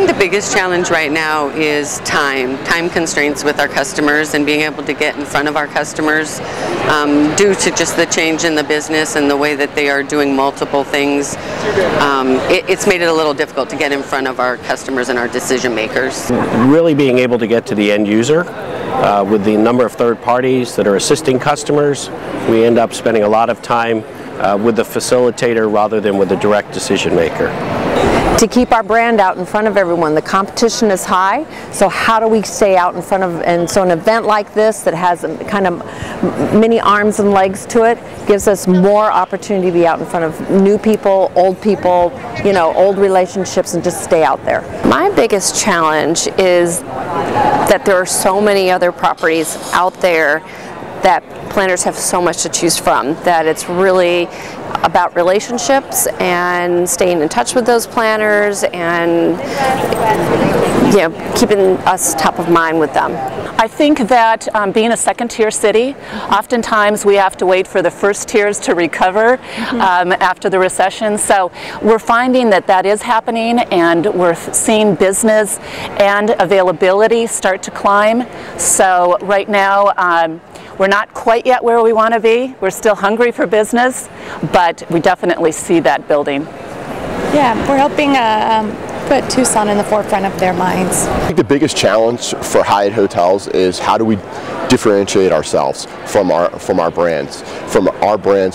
think the biggest challenge right now is time constraints with our customers and being able to get in front of our customers due to just the change in the business and the way that they are doing multiple things. It's made it a little difficult to get in front of our customers and our decision makers. Really being able to get to the end user with the number of third parties that are assisting customers, we end up spending a lot of time with the facilitator rather than with the direct decision maker. To keep our brand out in front of everyone, the competition is high, so how do we stay out in front of, and so an event like this that has kind of many arms and legs to it gives us more opportunity to be out in front of new people, you know, old relationships, and just stay out there. My biggest challenge is that there are so many other properties out there that planners have so much to choose from, that it's really about relationships and staying in touch with those planners and, you know, keeping us top of mind with them. I think that being a second-tier city, oftentimes we have to wait for the first tiers to recover after the recession. So we're finding that that is happening, and we're seeing business and availability start to climb. So right now, we're not quite yet where we want to be. We're still hungry for business, but we definitely see that building. Yeah, we're helping put Tucson in the forefront of their minds. I think the biggest challenge for Hyatt Hotels is how do we differentiate ourselves from our brands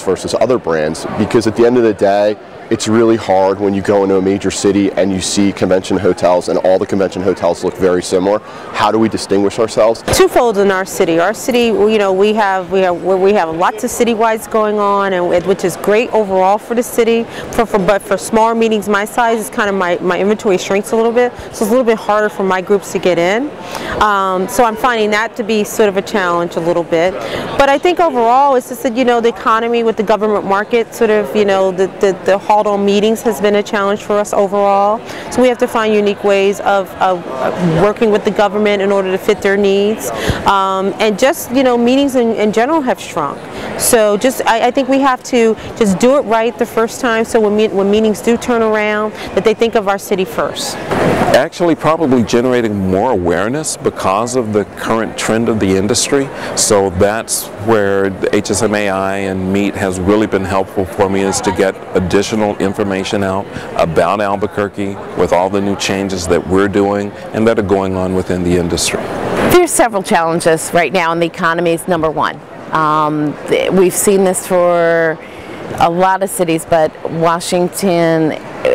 versus other brands, because at the end of the day, it's really hard when you go into a major city and you see convention hotels and all the convention hotels look very similar. How do we distinguish ourselves? Twofold in our city. Our city, you know, we have lots of citywides going on, and which is great overall for the city. But for smaller meetings my size, it's kind of my inventory shrinks a little bit, so it's a little bit harder for my groups to get in. So I'm finding that to be sort of a challenge a little bit. But I think overall, it's just that, you know, the economy with the government market, sort of, you know, the halt on meetings has been a challenge for us overall. So we have to find unique ways of working with the government in order to fit their needs. And just, you know, meetings in general have shrunk. So I think we have to just do it right the first time, so when meetings do turn around, that they think of our city first. Actually probably generating more awareness because of the current trend of the industry. So that's where the HSMAI and MEET has really been helpful for me, is to get additional information out about Albuquerque with all the new changes that we're doing and that are going on within the industry. There's several challenges right now, and the economy is number one. We've seen this for a lot of cities, but Washington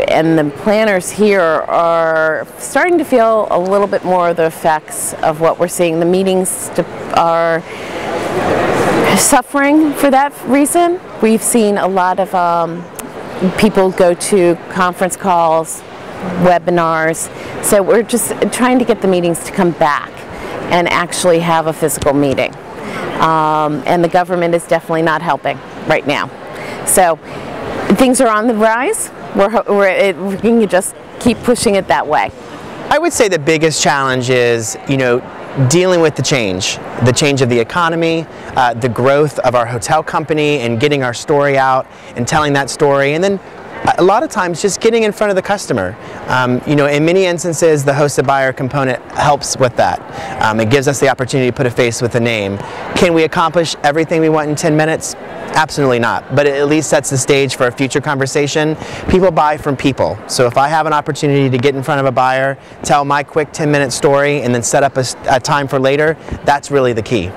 and the planners here are starting to feel a little bit more of the effects of what we're seeing. The meetings are suffering for that reason. We've seen a lot of people go to conference calls, webinars, so we're just trying to get the meetings to come back and actually have a physical meeting. And the government is definitely not helping right now. So things are on the rise. We can just keep pushing it that way. I would say the biggest challenge is, you know, dealing with the change of the economy, the growth of our hotel company, and getting our story out and telling that story, and then a lot of times just getting in front of the customer. You know, in many instances, the hosted buyer component helps with that. It gives us the opportunity to put a face with a name. Can we accomplish everything we want in 10 minutes? Absolutely not, but it at least sets the stage for a future conversation. People buy from people, so if I have an opportunity to get in front of a buyer, tell my quick 10-minute story, and then set up a time for later, that's really the key.